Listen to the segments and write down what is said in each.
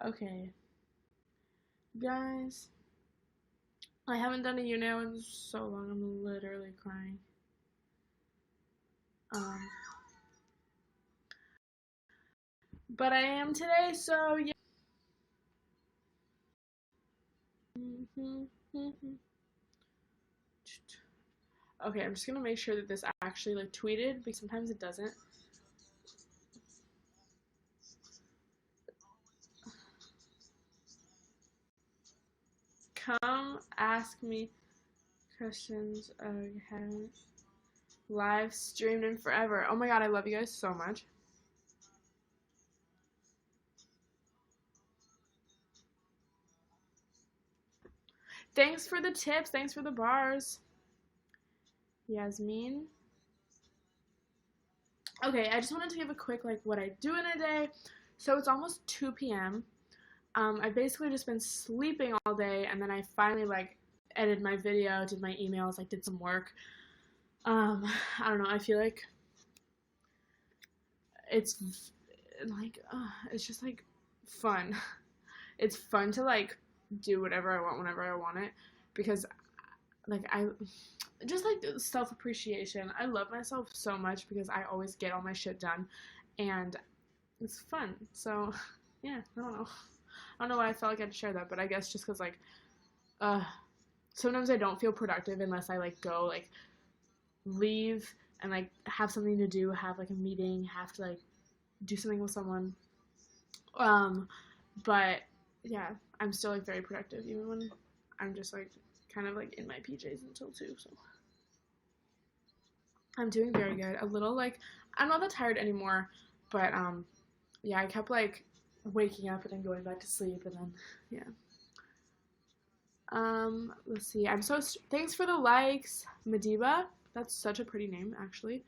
Okay, guys, I haven't done a YouNow in so long. I'm literally crying. Um, but I am today, so yeah. Okay, I'm just gonna make sure that this actually like tweeted because sometimes it doesn't. Come ask me questions. I haven't live streamed in forever. Oh my god, I love you guys so much. Thanks for the tips. Thanks for the bars. Yasmin. Okay, I just wanted to give a quick like what I do in a day. So it's almost 2 p.m. I've basically just been sleeping all day, and then I finally like edited my video, did my emails, like did some work. Um, I don't know. I feel like it's it's just like fun. It's fun to like do whatever I want whenever I want it because like I just like self appreciation. I love myself so much because I always get all my shit done, and it's fun. So yeah, I don't know. I don't know why I felt like I had to share that, but I guess just because like uh sometimes I don't feel productive unless I like go like leave and like have something to do, have like a meeting, have to like do something with someone. Um, but yeah, I'm still like very productive even when I'm just like kind of like in my PJs until 2. So I'm doing very good. A little like I'm not that tired anymore, but yeah, I kept like waking up and then going back to sleep and then yeah. Let's see. Thanks for the likes, Madiba. That's such a pretty name actually.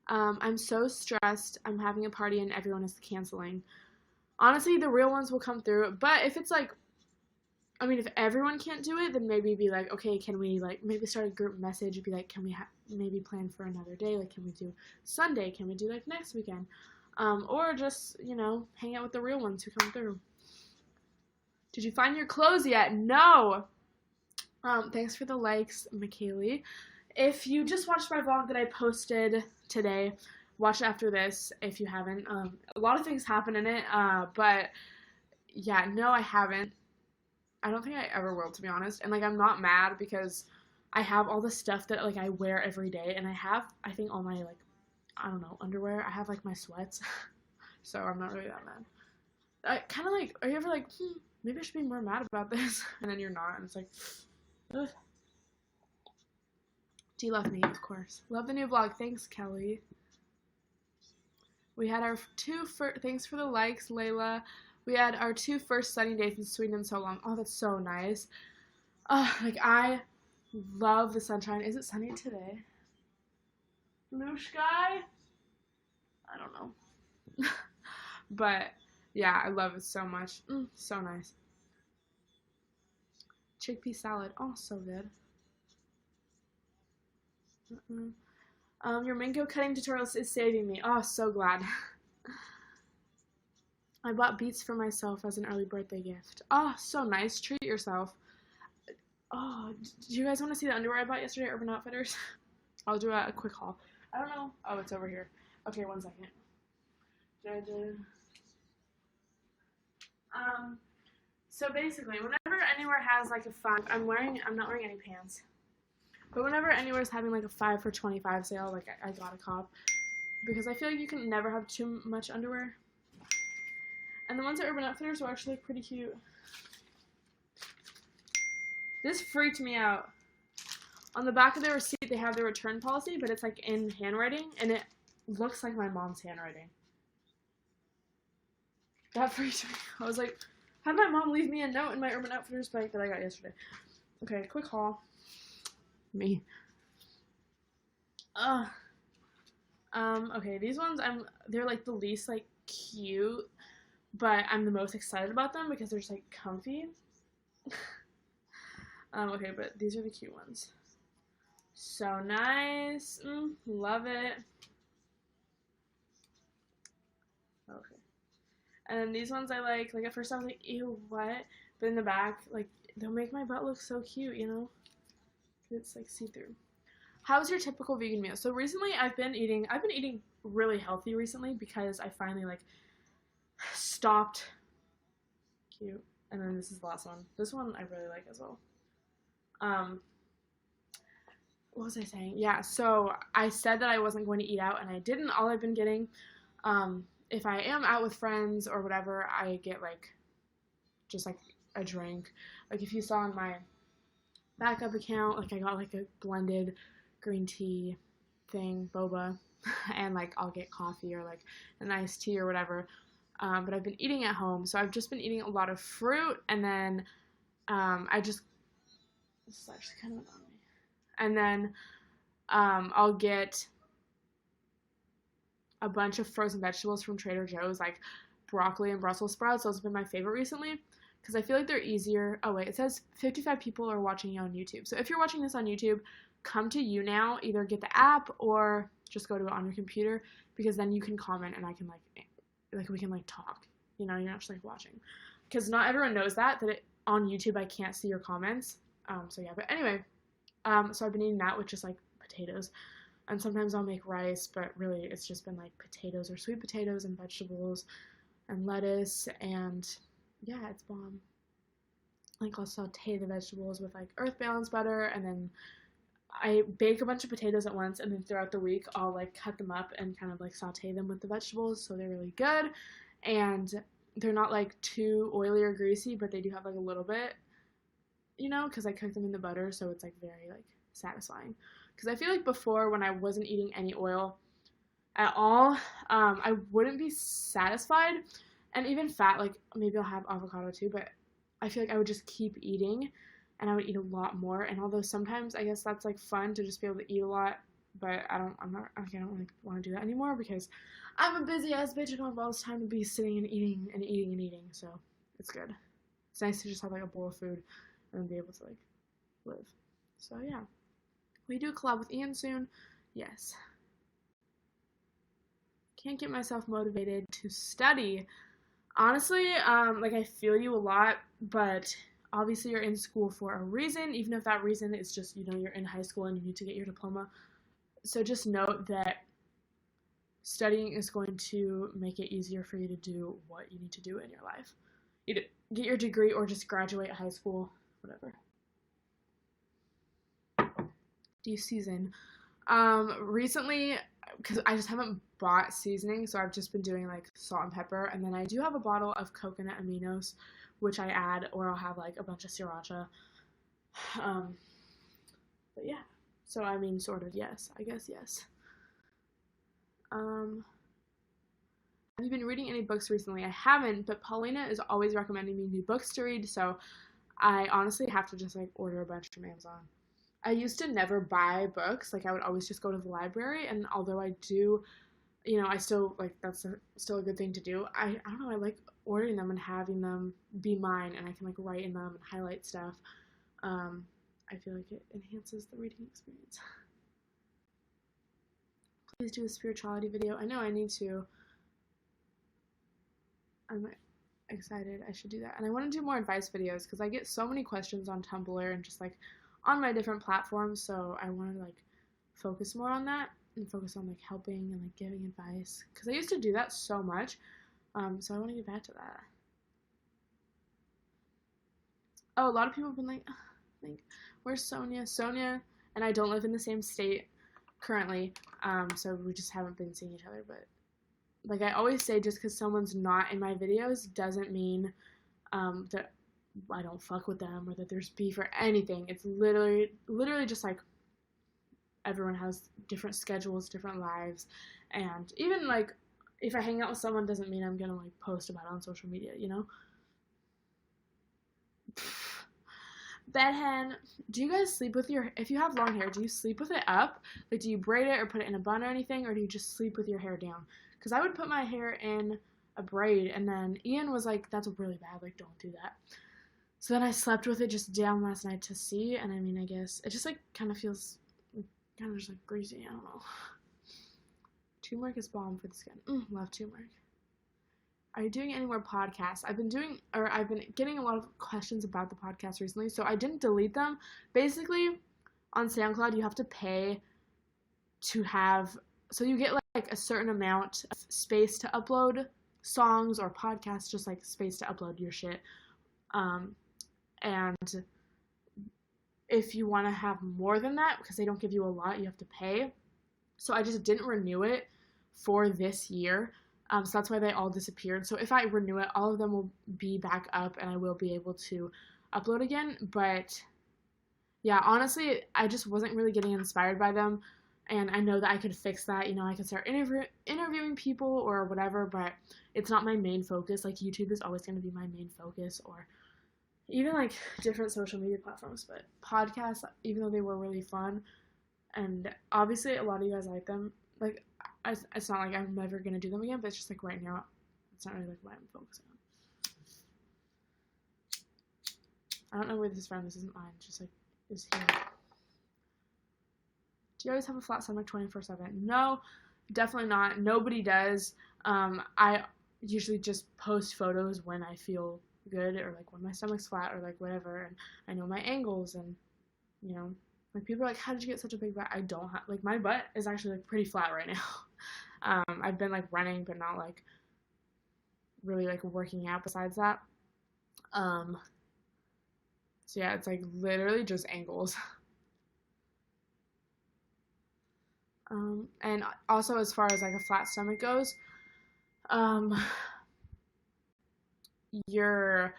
I'm so stressed. I'm having a party and everyone is canceling. Honestly, the real ones will come through, but if it's like I mean, if everyone can't do it, then maybe be like, okay, can we like maybe start a group message and be like, can we maybe plan for another day? Like, can we do Sunday? Can we do like next weekend? Or just hang out with the real ones who come through. Did you find your clothes yet? No. Thanks for the likes, McKaylee. If you just watched my vlog that I posted today, watch it after this if you haven't. A lot of things happen in it, but yeah, no, I haven't. I don't think I ever will, to be honest. And like, I'm not mad because I have all the stuff that like I wear every day, and I think all my like, I don't know, underwear. I have like my sweats, so I'm not really that mad. I kind of like, are you ever like, maybe I should be more mad about this, and then you're not, and it's like, ugh. Do you love me? Of course. Love the new vlog. Thanks, Kelly. We had our thanks for the likes, Layla. We had our 2 first sunny days in Sweden in so long. Oh, that's so nice. Like I love the sunshine. Is it sunny today? Blue sky? I don't know. But yeah, I love it so much. So nice. Chickpea salad. Oh, so good. Your mango cutting tutorials is saving me. Oh, so glad. I bought beets for myself as an early birthday gift. Oh, so nice. Treat yourself. Oh, do you guys want to see the underwear I bought yesterday at Urban Outfitters? I'll do a quick haul. I don't know. Oh, it's over here. Okay, 1 second. So basically, whenever Anywhere has like a 5, I'm not wearing any pants. But whenever Anywhere's having like a 5 for 25 sale, like I got a cop. Because I feel like you can never have too much underwear. And the ones at Urban Outfitters were actually pretty cute. This freaked me out. On the back of their receipt, they have their return policy, but it's like in handwriting, and it looks like my mom's handwriting. That freaked me out. I was like, how did my mom leave me a note in my Urban Outfitters bag that I got yesterday? Okay, quick haul. Me. Okay, these ones they're like the least like cute, but I'm the most excited about them because they're just like comfy. Okay, but these are the cute ones. So nice. Love it. Okay. And then these ones I like at first I was like, ew, what? But in the back, like, they'll make my butt look so cute, you know? It's like see-through. How's your typical vegan meal? So recently I've been eating really healthy recently because I finally like stopped. Cute. And then this is the last one. This one I really like as well. What was I saying? Yeah, so I said that I wasn't going to eat out and I didn't. All I've been getting, if I am out with friends or whatever, I get like just like a drink. Like if you saw on my backup account, like I got like a blended green tea thing, boba, and like I'll get coffee or like an iced tea or whatever. But I've been eating at home, so I've just been eating a lot of fruit, and then this is actually kind of annoying me. And then I'll get a bunch of frozen vegetables from Trader Joe's, like broccoli and Brussels sprouts. Those have been my favorite recently because I feel like they're easier. Oh wait, it says 55 people are watching you on YouTube. So if you're watching this on YouTube, come to YouNow. Either get the app or just go to it on your computer because then you can comment and I can like we can like talk. You know, you're not just like watching because not everyone knows that on YouTube I can't see your comments. So yeah, but anyway, so I've been eating that with just like potatoes. And sometimes I'll make rice, but really it's just been like potatoes or sweet potatoes and vegetables and lettuce, and yeah, it's bomb. Like I'll saute the vegetables with like earth balance butter, and then I bake a bunch of potatoes at once, and then throughout the week I'll like cut them up and kind of like saute them with the vegetables, so they're really good, and they're not like too oily or greasy, but they do have like a little bit, you know, because I cook them in the butter, so it's like very like satisfying. Because I feel like before, when I wasn't eating any oil at all, I wouldn't be satisfied. And even fat, like maybe I'll have avocado too, but I feel like I would just keep eating and I would eat a lot more. And although sometimes I guess that's like fun to just be able to eat a lot, but I don't really want to do that anymore because I'm a busy ass bitch and I don't have all this time to be sitting and eating and eating and eating. So it's good. It's nice to just have like a bowl of food and then be able to like live. So yeah. Will you do a collab with Ian soon? Yes. Can't get myself motivated to study. Honestly, like I feel you a lot, but obviously you're in school for a reason, even if that reason is just, you know, you're in high school and you need to get your diploma. So just note that studying is going to make it easier for you to do what you need to do in your life. Either get your degree or just graduate high school, whatever. Do you season? Recently, because I just haven't bought seasoning, so I've just been doing like salt and pepper, and then I do have a bottle of coconut aminos, which I add, or I'll have like a bunch of sriracha. But yeah, so I mean, sort of yes, I guess yes. Have you been reading any books recently? I haven't, but Paulina is always recommending me new books to read, so I honestly have to just like order a bunch from Amazon. I used to never buy books. Like, I would always just go to the library, and although I do, you know, I still, like, that's still a good thing to do. I don't know, I like ordering them and having them be mine, and I can, like, write in them and highlight stuff. I feel like it enhances the reading experience. Please do a spirituality video. I know I need to. I'm excited. I should do that. And I want to do more advice videos, because I get so many questions on Tumblr and just, like, on my different platforms, so I want to like focus more on that and focus on like helping and like giving advice because I used to do that so much, so I want to get back to that. Oh, a lot of people have been like, where's Sonia? Sonia and I don't live in the same state currently, so we just haven't been seeing each other, but like I always say, just because someone's not in my videos doesn't mean that I don't fuck with them or that there's beef or anything. It's literally just like everyone has different schedules, different lives, and even like if I hang out with someone doesn't mean I'm gonna like post about it on social media, you know? Bedhead, do you guys sleep with if you have long hair, do you sleep with it up? Like, do you braid it or put it in a bun or anything, or do you just sleep with your hair down? Because I would put my hair in a braid, and then Ian was like, that's really bad, like, don't do that. So then I slept with it just down last night to see, and I mean, I guess it just like kind of feels kind of just like greasy. I don't know. Turmeric is bomb for the skin. Love turmeric. are you doing any more podcasts? I've been getting a lot of questions about the podcast recently, so I didn't delete them. Basically, on SoundCloud, you have to pay to have, so you get like a certain amount of space to upload songs or podcasts, just like space to upload your shit. And if you want to have more than that, because they don't give you a lot, you have to pay. So I just didn't renew it for this year. So that's why they all disappeared. So if I renew it, all of them will be back up and I will be able to upload again. But yeah, honestly, I just wasn't really getting inspired by them. And I know that I could fix that. You know, I could start interviewing people or whatever, but it's not my main focus. Like, YouTube is always going to be my main focus, or even like different social media platforms. But podcasts, even though they were really fun, and obviously a lot of you guys like them, like, it's not like I'm never going to do them again, but it's just like right now, it's not really like what I'm focusing on. I don't know where this is from. This isn't mine. It's just like, it's here. Do you always have a flat stomach 24/7? No, definitely not. Nobody does. I usually just post photos when I feel good, or like when my stomach's flat, or like whatever, and I know my angles, and you know, like people are like, how did you get such a big butt? I don't have, like, my butt is actually like pretty flat right now. I've been like running, but not like really like working out besides that. So yeah, it's like literally just angles. And also, as far as like a flat stomach goes, your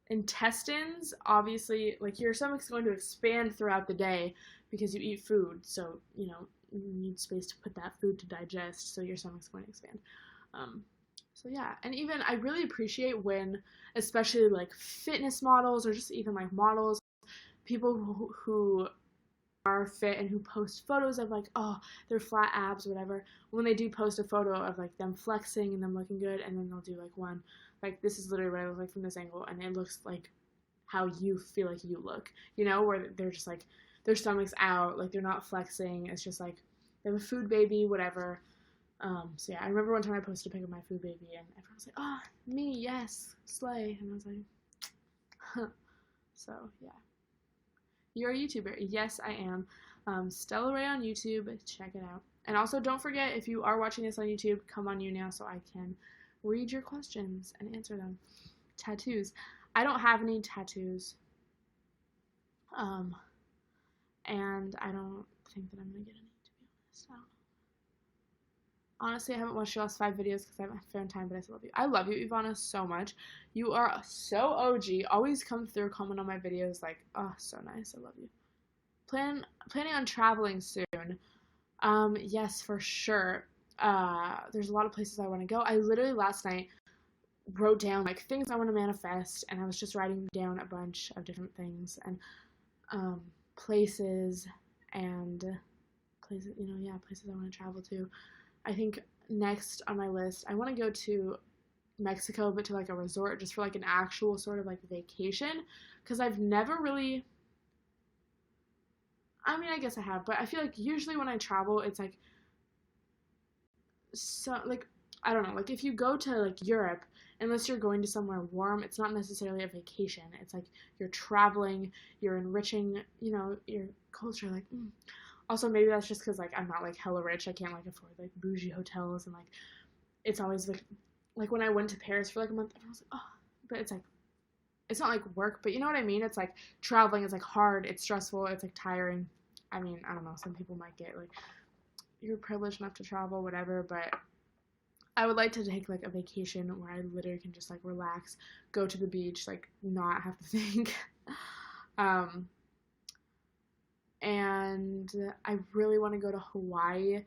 intestines, obviously, like your stomach's going to expand throughout the day because you eat food, so you know you need space to put that food to digest, so your stomach's going to expand. So yeah, and even I really appreciate when, especially like fitness models or just even like models, people who are fit and who post photos of like, oh, their flat abs, whatever, when they do post a photo of like them flexing and them looking good, and then they'll do like one, like, this is literally what I look like from this angle, and it looks like how you feel like you look, you know, where they're just like, their stomach's out, like they're not flexing, it's just like they have a food baby, whatever. So yeah, I remember one time I posted a pic of my food baby, and everyone was like, oh, me, yes, slay, and I was like, huh. So yeah. You're a YouTuber. Yes, I am. Stella Ray on YouTube. Check it out. And also, don't forget, if you are watching this on YouTube, come on YouNow so I can read your questions and answer them. Tattoos. I don't have any tattoos. And I don't think that I'm going to get any, to be honest. Honestly, I haven't watched your last 5 videos because I haven't found time, but I still love you. I love you, Ivana, so much. You are so OG. Always come through, comment on my videos. Like, oh, so nice. I love you. Planning on traveling soon. Yes, for sure. There's a lot of places I want to go. I literally last night wrote down like things I want to manifest, and I was just writing down a bunch of different things and places and places, you know, yeah, places I want to travel to. I think next on my list, I want to go to Mexico, but to like a resort, just for like an actual sort of like vacation, because I've never really, I mean, I guess I have, but I feel like usually when I travel, it's like, so like, I don't know, like if you go to like Europe, unless you're going to somewhere warm, it's not necessarily a vacation. It's like you're traveling, you're enriching, you know, your culture, like, Also, maybe that's just because, like, I'm not, like, hella rich. I can't, like, afford, like, bougie hotels. And, like, it's always, like when I went to Paris for, like, a month, everyone was like, oh. But it's, like, it's not, like, work. But you know what I mean? It's, like, traveling is, like, hard. It's stressful. It's, like, tiring. I mean, I don't know. Some people might get, like, you're privileged enough to travel, whatever. But I would like to take, like, a vacation where I literally can just, like, relax, go to the beach, like, not have to think. And I really want to go to Hawaii,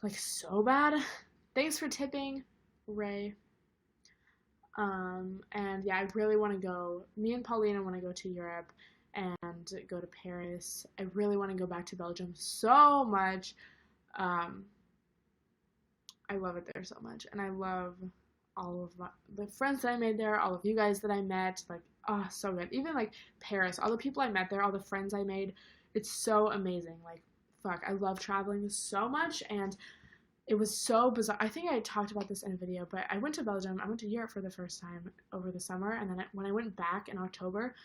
like, so bad. Thanks for tipping, Ray. And yeah, I really want to go. Me and Paulina want to go to Europe and go to Paris. I really want to go back to Belgium so much. I love it there so much, and I love all of the friends that I made there, all of you guys that I met. Like, oh, so good. Even like Paris, all the people I met there, all the friends I made. It's so amazing. Like, fuck, I love traveling so much, and it was so bizarre. I think I talked about this in a video, but I went to Belgium. I went to Europe for the first time over the summer, and then when I went back in October,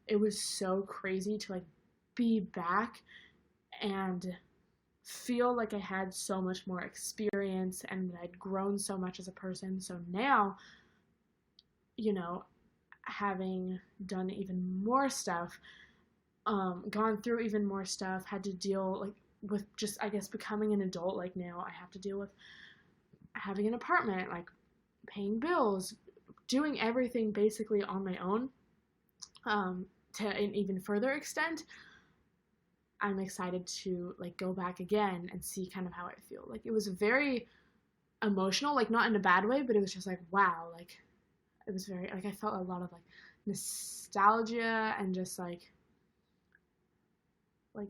it was so crazy to like be back and feel like I had so much more experience and that I'd grown so much as a person. So now, you know, having done even more stuff, gone through even more stuff, had to deal like with just, I guess, becoming an adult. Like now I have to deal with having an apartment, like paying bills, doing everything basically on my own. To an even further extent, I'm excited to like go back again and see kind of how I feel. Like it was very emotional, like not in a bad way, but it was just like, wow, like it was very, like I felt a lot of like nostalgia and just like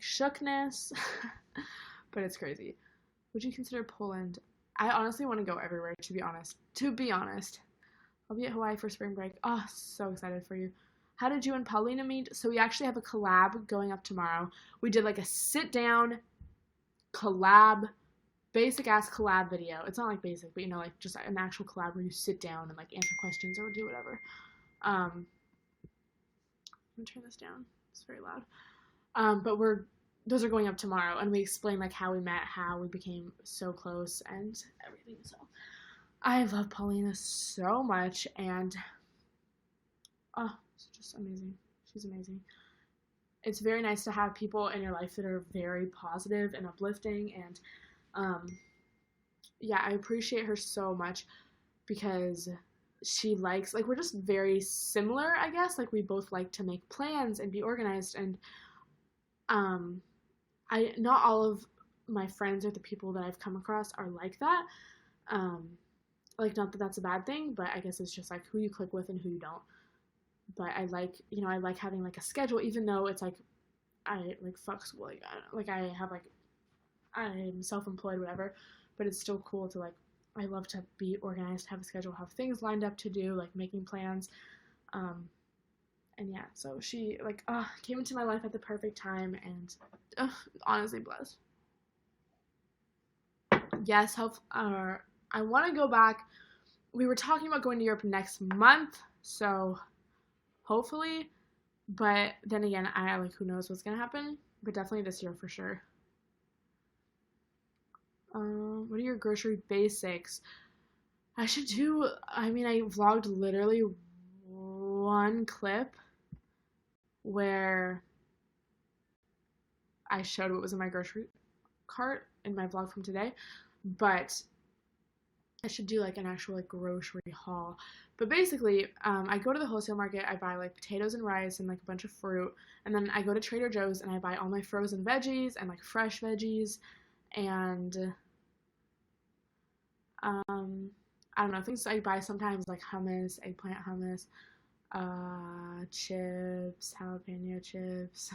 shookness. But it's crazy. Would you consider Poland? I honestly want to go everywhere, to be honest. I'll be at Hawaii for spring break. Oh, so excited for you. How did you and Paulina meet? So we actually have a collab going up tomorrow. We did like a sit down collab, basic ass collab video. It's not like basic, but you know, like just an actual collab where you sit down and like answer questions or do whatever. Let me turn this down. It's very loud. But those are going up tomorrow, and we explain like how we met, how we became so close, and everything. So I love Paulina so much, and it's just amazing. She's amazing. It's very nice to have people in your life that are very positive and uplifting, and yeah, I appreciate her so much because she likes, like, we're just very similar, I guess. Like, we both like to make plans and be organized, and not all of my friends or the people that I've come across are like that. Like, not that that's a bad thing, but I guess it's just like who you click with and who you don't. But I like, I like having like a schedule, even though it's like I like fuck school, like I have like, I'm self-employed, whatever, but it's still cool to like, I love to be organized, have a schedule, have things lined up to do, like making plans. And yeah, so she like came into my life at the perfect time, and honestly blessed. Yes, I want to go back. We were talking about going to Europe next month, so hopefully, but then again, I like, who knows what's gonna happen, but definitely this year for sure. What are your grocery basics? I vlogged literally one clip where I showed what was in my grocery cart in my vlog from today, but I should do like an actual like grocery haul. But basically, I go to the wholesale market, I buy like potatoes and rice and like a bunch of fruit, and then I go to Trader Joe's and I buy all my frozen veggies and like fresh veggies, and I don't know, things I buy sometimes like hummus, eggplant hummus, chips, jalapeno chips,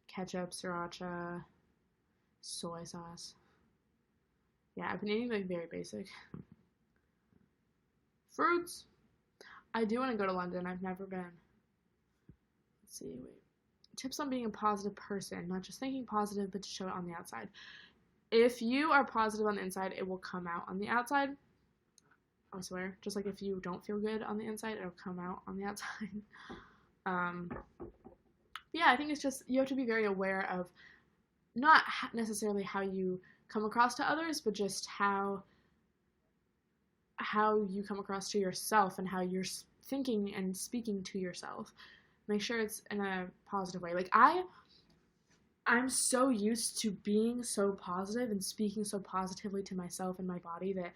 ketchup, sriracha, soy sauce. Yeah, I've been eating like very basic. Fruits. I do want to go to London. I've never been. Let's see, wait. Tips on being a positive person, not just thinking positive, but to show it on the outside. If you are positive on the inside, it will come out on the outside. I swear. Just like if you don't feel good on the inside, it'll come out on the outside. Yeah, I think it's just, you have to be very aware of not necessarily how you come across to others, but just how you come across to yourself and how you're thinking and speaking to yourself. Make sure it's in a positive way. Like I'm so used to being so positive and speaking so positively to myself and my body that,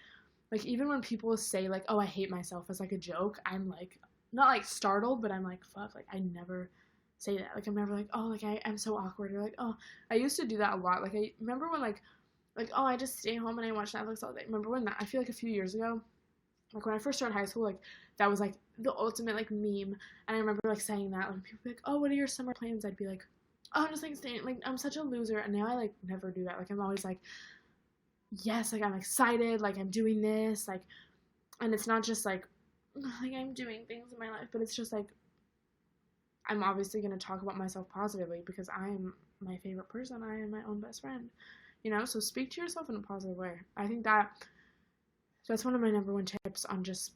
like, even when people say, like, oh, I hate myself as, like, a joke, I'm, like, not, like, startled, but I'm, like, fuck, like, I never say that. Like, I'm never, like, oh, like, I'm so awkward, or, like, oh, I used to do that a lot. Like, I remember when, like, oh, I just stay home and I watch Netflix all day. Remember when that, I feel like a few years ago, like, when I first started high school, like, that was, like, the ultimate, like, meme, and I remember, like, saying that, like, people would be like, oh, what are your summer plans? I'd be like, oh, just like staying, like, I'm such a loser, and now I like never do that. Like, I'm always like, yes, like I'm excited, like I'm doing this, like, and it's not just like I'm doing things in my life, but it's just like I'm obviously gonna talk about myself positively because I am my favorite person. I am my own best friend, So speak to yourself in a positive way. I think that's one of my number one tips on just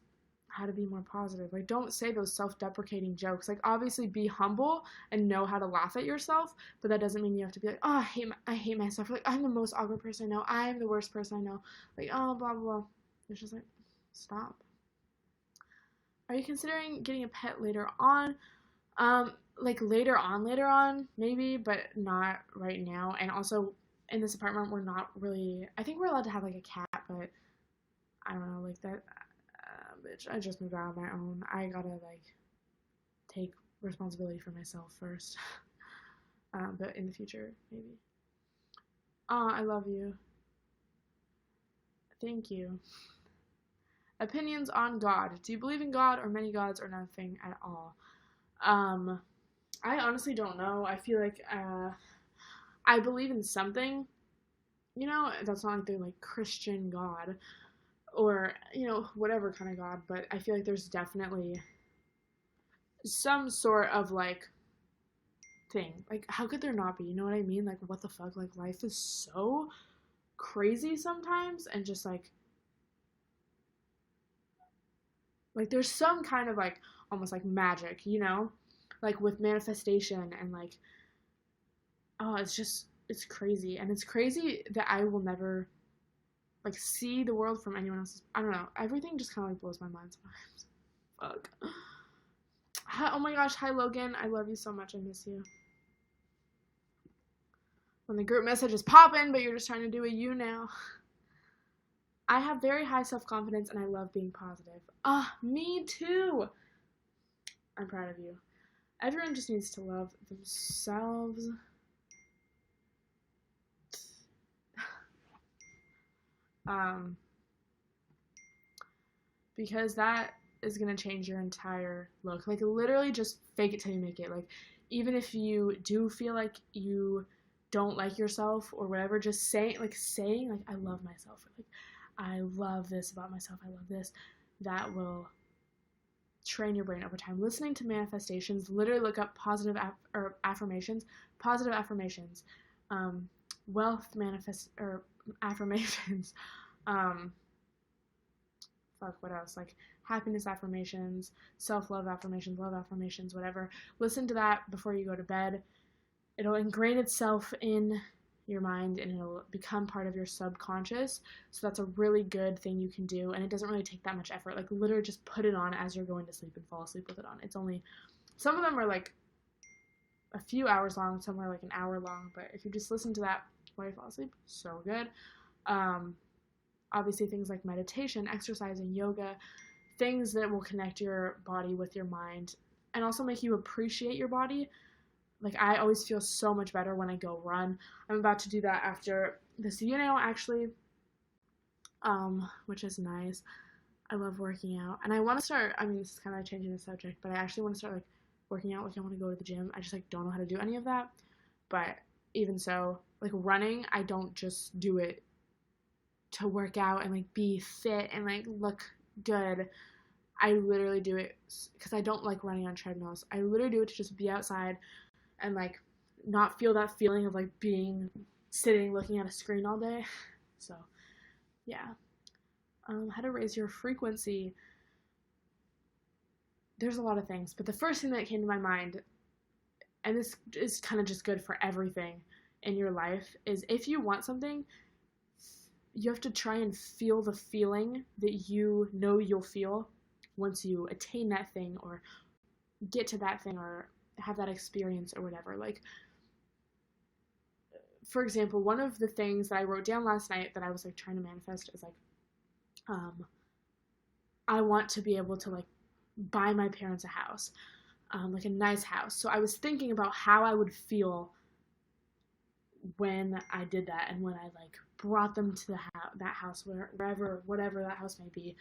how to be more positive. Like, don't say those self-deprecating jokes. Like, obviously be humble and know how to laugh at yourself, but that doesn't mean you have to be like, oh, I hate myself. Like, I'm the most awkward person I know. I'm the worst person I know. Like, oh, blah, blah, blah. It's just like, stop. Are you considering getting a pet later on? Like later on, maybe, but not right now. And also, in this apartment, we're not really, I think we're allowed to have like a cat, but I don't know, like that, bitch, I just moved out on my own. I gotta like take responsibility for myself first. But in the future, maybe. I love you. Thank you. Opinions on God. Do you believe in God or many gods or nothing at all? I honestly don't know. I feel like I believe in something. That's not like the like Christian God or whatever kind of God, but I feel like there's definitely some sort of like thing. Like, how could there not be? You know what I mean? Like, what the fuck? Like, life is so crazy sometimes, and just like there's some kind of like almost like magic, like with manifestation and like, oh, it's crazy. And it's crazy that I will never like see the world from anyone else's. I don't know. Everything just kind of like blows my mind sometimes. Fuck. Hi, oh my gosh. Hi, Logan. I love you so much. I miss you. When the group message is popping, but you're just trying to do a YouNow. I have very high self-confidence and I love being positive. Me too. I'm proud of you. Everyone just needs to love themselves. Because that is going to change your entire look. Like, literally just fake it till you make it. Like, even if you do feel like you don't like yourself or whatever, just saying, I love myself. Like, I love this about myself. I love this. That will train your brain over time. Listening to manifestations, literally look up positive affirmations. Positive affirmations. Wealth affirmations. What else? Like happiness affirmations, self-love affirmations, love affirmations, whatever. Listen to that before you go to bed. It'll ingrain itself in your mind and it'll become part of your subconscious. So that's a really good thing you can do, and it doesn't really take that much effort. Like, literally just put it on as you're going to sleep and fall asleep with it on. It's only, some of them are like a few hours long, some are like an hour long, but if you just listen to that while you fall asleep, so good. Obviously things like meditation, exercising, yoga, things that will connect your body with your mind and also make you appreciate your body. Like, I always feel so much better when I go run. I'm about to do that after this YouNow, actually, which is nice. I love working out. And I want to start, this is kind of changing the subject, but I actually want to start, like, working out. Like, I want to go to the gym. I just, like, don't know how to do any of that. But even so, like, running, I don't just do it to work out and, like, be fit and, like, look good. I literally do it because I don't like running on treadmills. I literally do it to just be outside and, like, not feel that feeling of, like, sitting looking at a screen all day. So, yeah. How to raise your frequency. There's a lot of things, but the first thing that came to my mind, and this is kind of just good for everything in your life, is if you want something, you have to try and feel the feeling that you know you'll feel once you attain that thing or get to that thing or have that experience or whatever. Like, for example, one of the things that I wrote down last night that I was, like, trying to manifest is, like, I want to be able to, like, buy my parents a house, like a nice house. So I was thinking about how I would feel when I did that and when I, like, brought them to that house, wherever, whatever that house may be,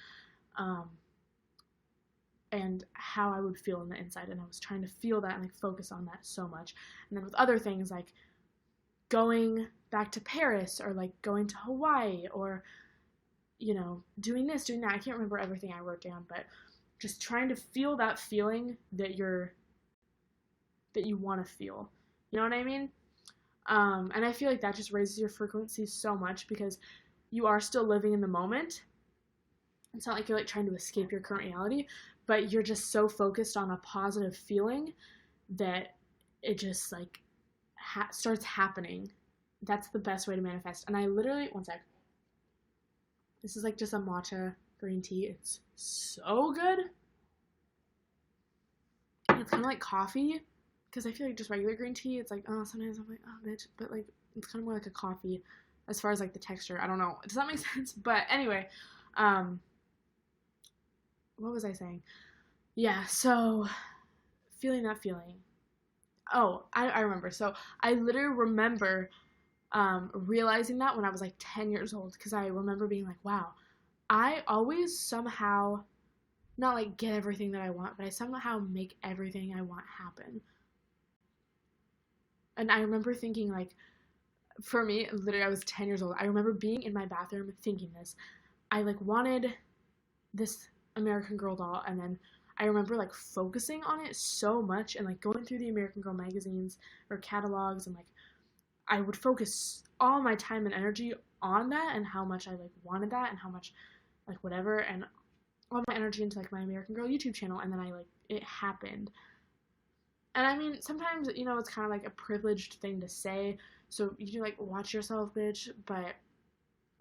and how I would feel on the inside. And I was trying to feel that and, like, focus on that so much. And then with other things, like going back to Paris or, like, going to Hawaii or, doing this, doing that. I can't remember everything I wrote down, but just trying to feel that feeling that you want to feel. You know what I mean? And I feel like that just raises your frequency so much because you are still living in the moment. It's not like you're like trying to escape your current reality, but you're just so focused on a positive feeling that it just like starts happening. That's the best way to manifest. And I literally, one sec. This is like just a matcha green tea. It's so good. It's kind of like coffee, because I feel like just regular green tea, it's like, oh, sometimes I'm like, oh, bitch, but like, it's kind of more like a coffee as far as like the texture. I don't know. Does that make sense? But anyway, um, what was I saying? Yeah, so feeling that feeling. Oh, I remember. So I literally remember realizing that when I was like 10 years old, because I remember being like, wow, I always somehow not like get everything that I want, but I somehow make everything I want happen. And I remember thinking like, for me, literally I was 10 years old. I remember being in my bathroom thinking this. I like wanted this American Girl doll, and then I remember like focusing on it so much and like going through the American Girl magazines or catalogs, and like I would focus all my time and energy on that and how much I like wanted that and how much like whatever, and all my energy into like my American Girl YouTube channel, and then I like it happened. And I mean, sometimes, you know, it's kind of like a privileged thing to say, so you can like watch yourself, bitch, but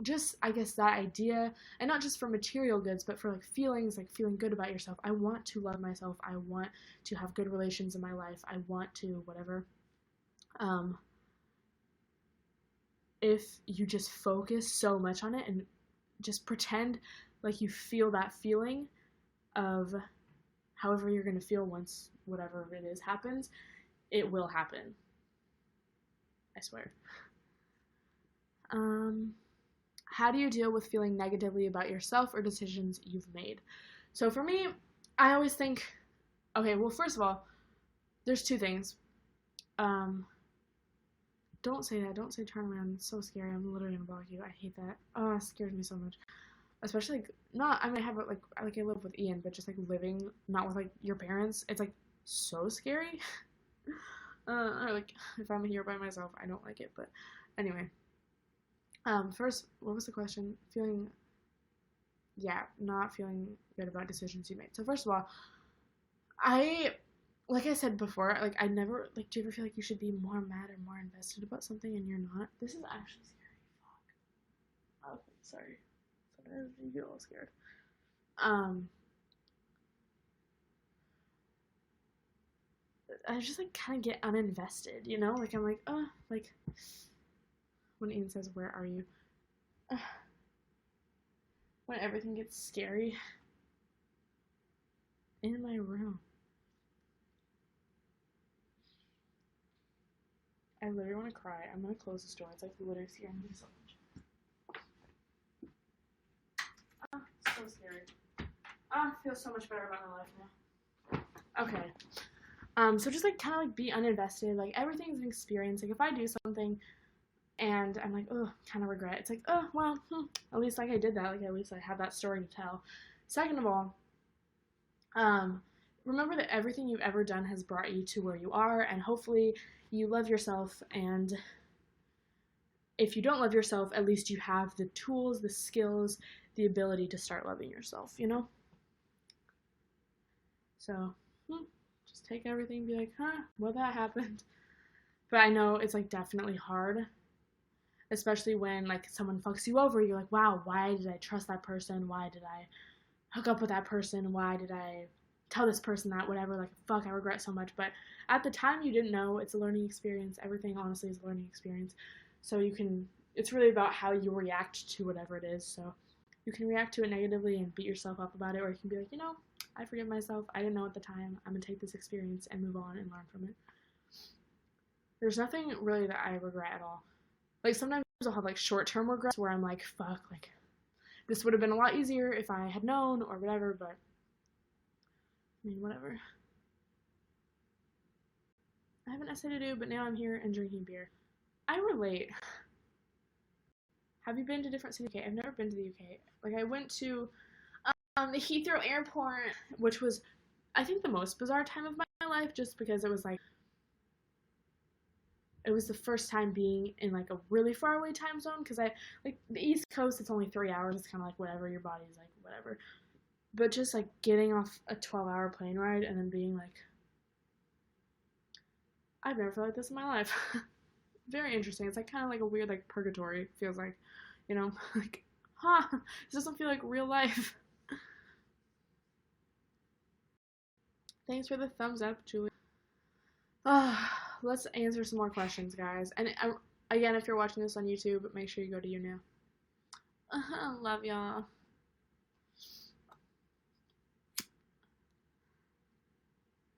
just, I guess, that idea, and not just for material goods, but for like feelings, like feeling good about yourself. I want to love myself. I want to have good relations in my life. I want to whatever. Um, if you just focus so much on it and just pretend like you feel that feeling of however you're going to feel once whatever it is happens, it will happen. I swear. How do you deal with feeling negatively about yourself or decisions you've made? So for me, I always think, okay, well, first of all, there's two things. Don't say that. Don't say turn around. It's so scary. I'm literally gonna block you. I hate that. Oh, it scares me so much. Especially like not. I mean, I have it like I live with Ian, but just like living not with like your parents. It's like so scary. Or like if I'm here by myself, I don't like it. But anyway, first, what was the question? Not feeling good about decisions you made. So first of all, I like I said before, like I never like. Do you ever feel like you should be more mad or more invested about something and you're not? This is actually scary. Fuck. Oh, sorry. Sometimes you get a little scared. Um, I just like kind of get uninvested, you know? Like I'm like, oh, like when Ian says, "Where are you?" When everything gets scary in my room. I literally want to cry. I'm gonna close this door. It's like literally scaring me so much. Oh, so scary. Oh, I feel so much better about my life now. Okay. So just like kind of like be uninvested. Like everything's an experience. Like if I do something and I'm like, oh, kind of regret. It's like, oh, well, at least like I did that. Like at least I have that story to tell. Second of all, remember that everything you've ever done has brought you to where you are, and hopefully you love yourself. And if you don't love yourself, at least you have the tools, the skills, the ability to start loving yourself, you know? So, just take everything and be like, well, that happened. But I know it's like definitely hard, especially when like someone fucks you over. You're like, wow, why did I trust that person? Why did I hook up with that person? Why did I tell this person that? Whatever, like, fuck, I regret so much. But at the time, you didn't know. It's a learning experience. Everything, honestly, is a learning experience. So it's really about how you react to whatever it is. So you can react to it negatively and beat yourself up about it, or you can be like, I forgive myself. I didn't know at the time. I'm going to take this experience and move on and learn from it. There's nothing really that I regret at all. Like, sometimes I'll have, like, short-term regrets where I'm like, fuck, like, this would have been a lot easier if I had known or whatever, but, I mean, whatever. I have an essay to do, but now I'm here and drinking beer. I relate. Have you been to different cities? Okay, I've never been to the UK. Like, I went to the Heathrow Airport, which was, I think, the most bizarre time of my life, just because it was like, it was the first time being in like a really far away time zone, because I like the East Coast, it's only 3 hours. It's kind of like whatever, your body's like whatever. But just like getting off a 12-hour plane ride and then being like, I've never felt like this in my life. Very interesting. It's like kind of like a weird like purgatory. Feels like, like, this doesn't feel like real life. Thanks for the thumbs up, Julie. Let's answer some more questions, guys. And again, if you're watching this on YouTube, make sure you go to YouNow. Love y'all.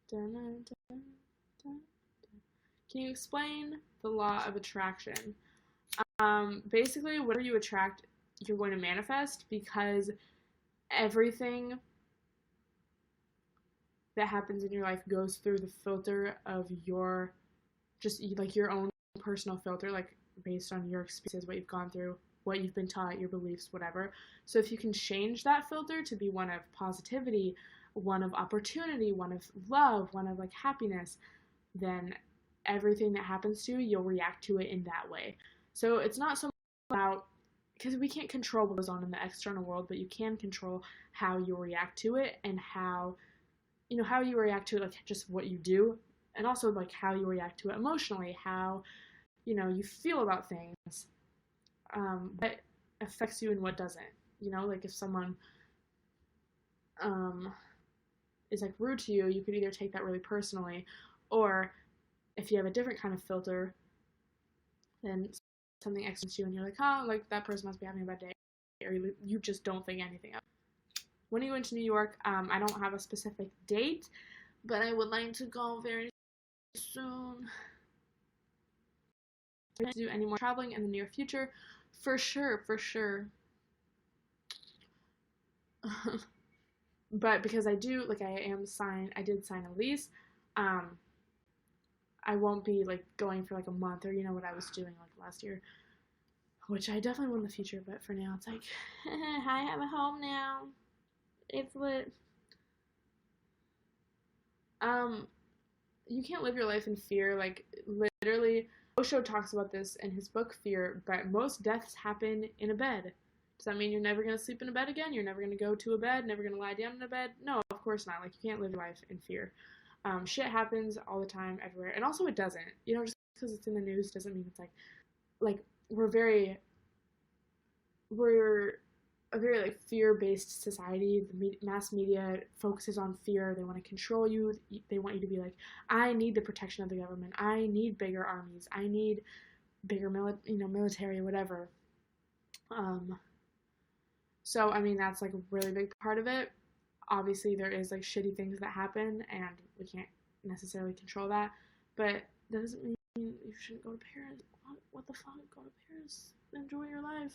Dun, dun, dun, dun. Can you explain the law of attraction? Basically, whatever you attract, you're going to manifest, because everything that happens in your life goes through the filter of your, just like your own personal filter, like based on your experiences, what you've gone through, what you've been taught, your beliefs, whatever. So if you can change that filter to be one of positivity, one of opportunity, one of love, one of like happiness, then everything that happens to you, you'll react to it in that way. So it's not so much about, because we can't control what goes on in the external world, but you can control how you react to it, and how you react to it, like just what you do, and also like how you react to it emotionally, how you feel about things, what affects you and what doesn't. Like if someone is like rude to you, you could either take that really personally, or if you have a different kind of filter, then something exits you and you're like, like that person must be having a bad day, or you just don't think anything of it. When are you going to New York? I don't have a specific date, but I would like to go very soon. To do any more traveling in the near future? For sure. But because I did sign a lease, I won't be like going for like a month, or what I was doing like last year, which I definitely will in the future. But for now, it's like, I have a home now. It's lit. You can't live your life in fear. Like literally, Osho talks about this in his book Fear. But most deaths happen in a bed. Does that mean you're never gonna sleep in a bed again? You're never gonna go to a bed? Never gonna lie down in a bed? No, of course not. Like you can't live your life in fear. Shit happens all the time, everywhere, and also it doesn't. Just because it's in the news doesn't mean it's like we're a very like fear-based society. The mass media focuses on fear. They want to control you. They want you to be like, I need the protection of the government. I need bigger armies. I need bigger military, whatever. So I mean that's like a really big part of it. Obviously there is like shitty things that happen, and we can't necessarily control that, but that doesn't mean you shouldn't go to Paris. What the fuck? Go to Paris. Enjoy your life.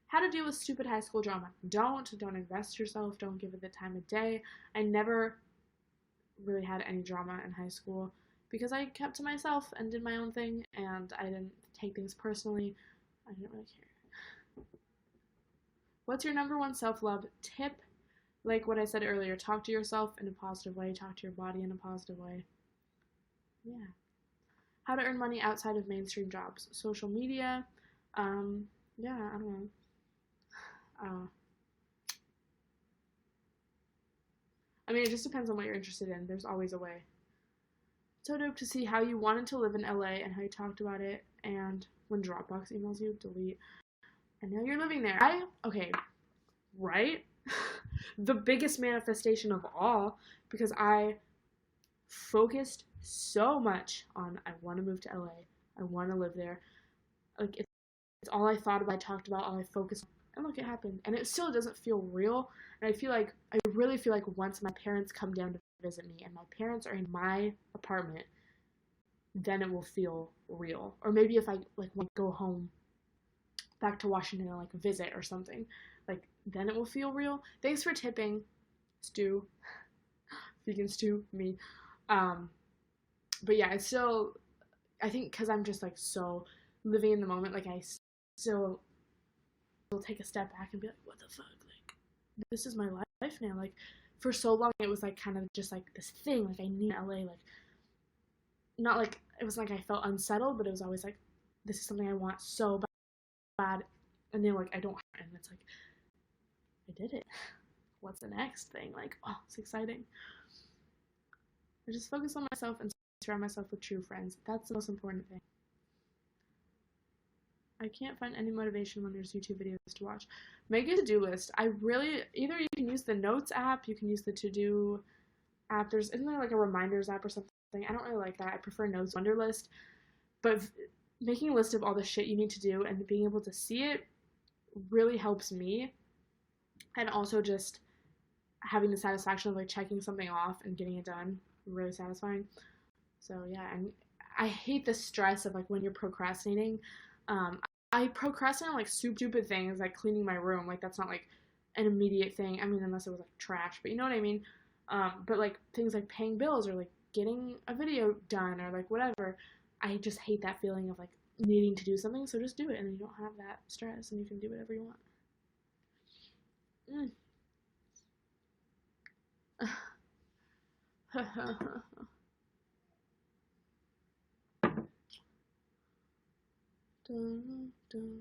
How to deal with stupid high school drama. Don't invest yourself. Don't give it the time of day. I never really had any drama in high school because I kept to myself and did my own thing, and I didn't take things personally. I didn't really care. What's your number one self-love tip? Like what I said earlier, talk to yourself in a positive way. Talk to your body in a positive way. Yeah. How to earn money outside of mainstream jobs. Social media. Yeah, I don't know. I mean, it just depends on what you're interested in. There's always a way. So dope to see how you wanted to live in LA and how you talked about it, and when Dropbox emails you, delete. And now you're living there. Right? The biggest manifestation of all, because I focused so much on I want to move to LA. I want to live there. Like it's all I thought about, I talked about, all I focused on. And look, it happened. And it still doesn't feel real. And I really feel like once my parents come down to visit me and my parents are in my apartment, then it will feel real. Or maybe if I like want to go home back to Washington and like visit or something, like then it will feel real. Thanks for tipping, Stu. Vegan Stu, me. But yeah, I think because I'm just like so living in the moment, like I still will take a step back and be like, what the fuck? Like, this is my life now. Like, for so long, it was like kind of just like this thing. Like, I need LA. Like, not like it was like I felt unsettled, but it was always like, this is something I want so bad, and then like I don't, and it's like I did it. What's the next thing? Like, oh, it's exciting. I just focus on myself and surround myself with true friends. That's the most important thing. I can't find any motivation when there's YouTube videos to watch. Make a to-do list. I really, either you can use the Notes app, you can use the to-do app. Isn't there like a reminders app or something? I don't really like that. I prefer Notes Wonderlist. But making a list of all the shit you need to do and being able to see it really helps me. And also just having the satisfaction of like checking something off and getting it done, really satisfying. So yeah, and I hate the stress of like when you're procrastinating. I procrastinate on like stupid things like cleaning my room. Like that's not like an immediate thing. I mean, unless it was like trash, but you know what I mean. But like things like paying bills or like getting a video done or like whatever. I just hate that feeling of like needing to do something. So just do it, and then you don't have that stress, and you can do whatever you want. Dun, dun.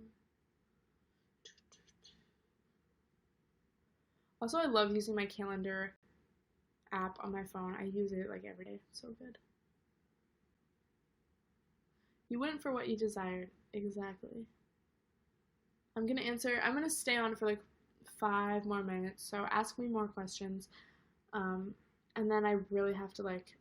Also, I love using my calendar app on my phone. I use it like every day. It's so good. You went for what you desired. Exactly. I'm gonna stay on for like 5 more minutes. So ask me more questions. Um, and then I really have to like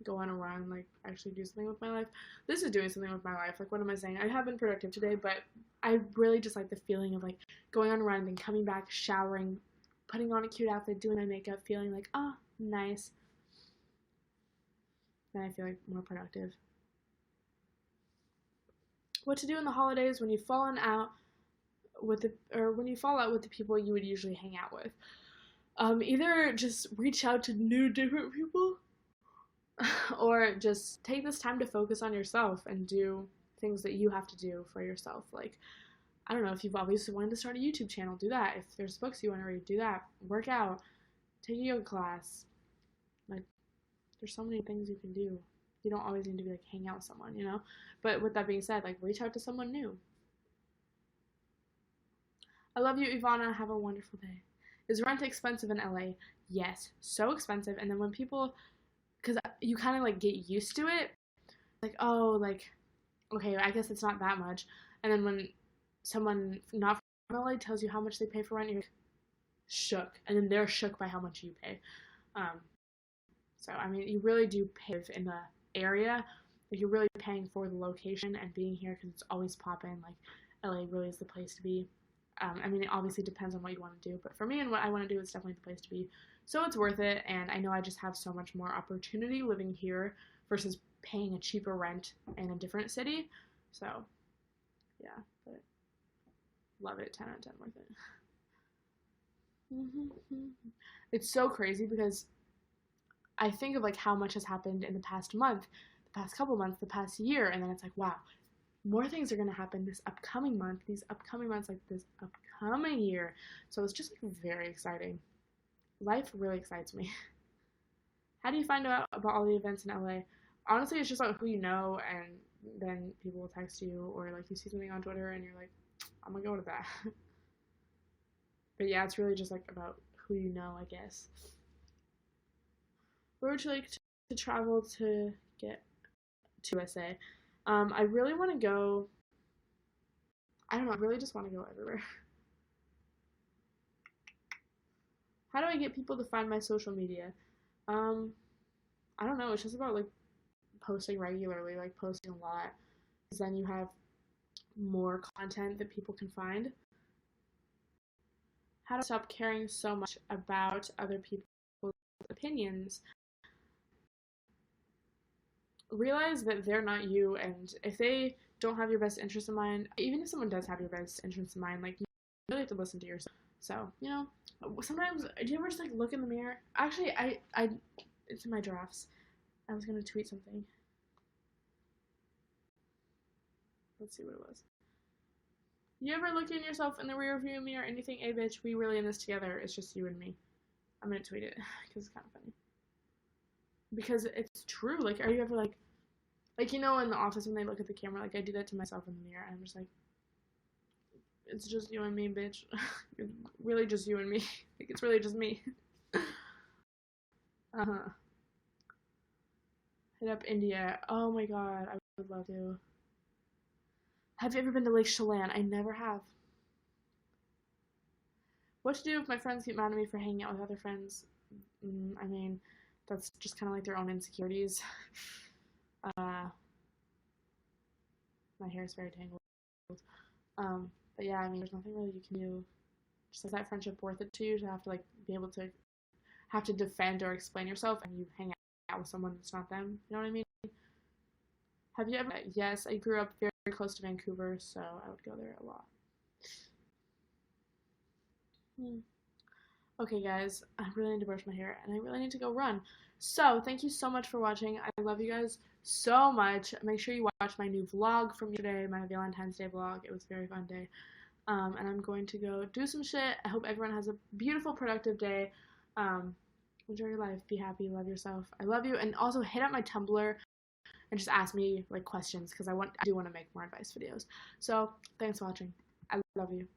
go on a run, like actually do something with my life. This is doing something with my life. Like, what am I saying? I have been productive today, but I really just like the feeling of like going on a run, then coming back, showering, putting on a cute outfit, doing my makeup, feeling like, oh, nice. Then I feel like more productive. What to do in the holidays when you've fallen out with when you fall out with the people you would usually hang out with. Either just reach out to new different people or just take this time to focus on yourself and do things that you have to do for yourself. Like, I don't know, if you've obviously wanted to start a YouTube channel, do that. If there's books you want to read, do that. Work out, take a yoga class. Like, there's so many things you can do. You don't always need to be like hang out with someone, you know? But with that being said, like reach out to someone new. I love you, Ivana. Have a wonderful day. Is rent expensive in LA? Yes, so expensive. And then when people, because you kind of like get used to it, like, oh, like, okay, I guess it's not that much. And then when someone not from LA tells you how much they pay for rent, you're shook. And then they're shook by how much you pay. So, I mean, you really do pay in the area. Like, you're really paying for the location and being here because it's always poppin'. Like, LA really is the place to be. I mean, it obviously depends on what you want to do, but for me and what I want to do, it's definitely the place to be. So it's worth it, and I know I just have so much more opportunity living here versus paying a cheaper rent in a different city. So, yeah, but love it. 10 out of 10, worth it. It's so crazy because I think of like how much has happened in the past month, the past couple months, the past year, and then it's like, wow, more things are going to happen this upcoming month, these upcoming months, like this upcoming year. So it's just like very exciting. Life really excites me. How do you find out about all the events in LA? Honestly, it's just about who you know, and then people will text you, or like you see something on Twitter and you're like, I'm gonna go to that. But yeah, it's really just like about who you know, I guess. Where would you like to travel to get to USA? I really want to go. I don't know. I really just want to go everywhere. How do I get people to find my social media? Um, I don't know. It's just about like posting regularly, like posting a lot, because then you have more content that people can find. How to stop caring so much about other people's opinions? Realize that they're not you, and if they don't have your best interest in mind, even if someone does have your best interest in mind, like you really have to listen to yourself. So, you know, sometimes do you ever just like look in the mirror? Actually, I it's in my drafts. I was gonna tweet something. Let's see what it was. You ever look in yourself in the rear view mirror and you think, hey bitch, we really in this together, it's just you and me. I'm gonna tweet it because it's kind of funny. Because it's true. Like, are you ever like, Like, you know, in the office when they look at the camera, like, I do that to myself in the mirror, and I'm just like, it's just you and me, bitch. It's really just you and me. Like, it's really just me. Uh-huh. Hit up India. Oh my god, I would love to. Have you ever been to Lake Chelan? I never have. What to do if my friends get mad at me for hanging out with other friends? I mean, that's just kind of like their own insecurities. Uh, my hair is very tangled. But yeah, I mean, there's nothing really you can do. Just like that friendship worth it to you to have to like be able to have to defend or explain yourself, and you hang out with someone that's not them. You know what I mean? Have you ever? Yes, I grew up very, very close to Vancouver, so I would go there a lot. Hmm. Okay, guys, I really need to brush my hair, and I really need to go run. So, thank you so much for watching. I love you guys so much. Make sure you watch my new vlog from yesterday, my Valentine's Day vlog. It was a very fun day. And I'm going to go do some shit. I hope everyone has a beautiful, productive day. Um, enjoy your life. Be happy. Love yourself. I love you. And also hit up my Tumblr and just ask me like questions because I do want to make more advice videos. So thanks for watching. I love you.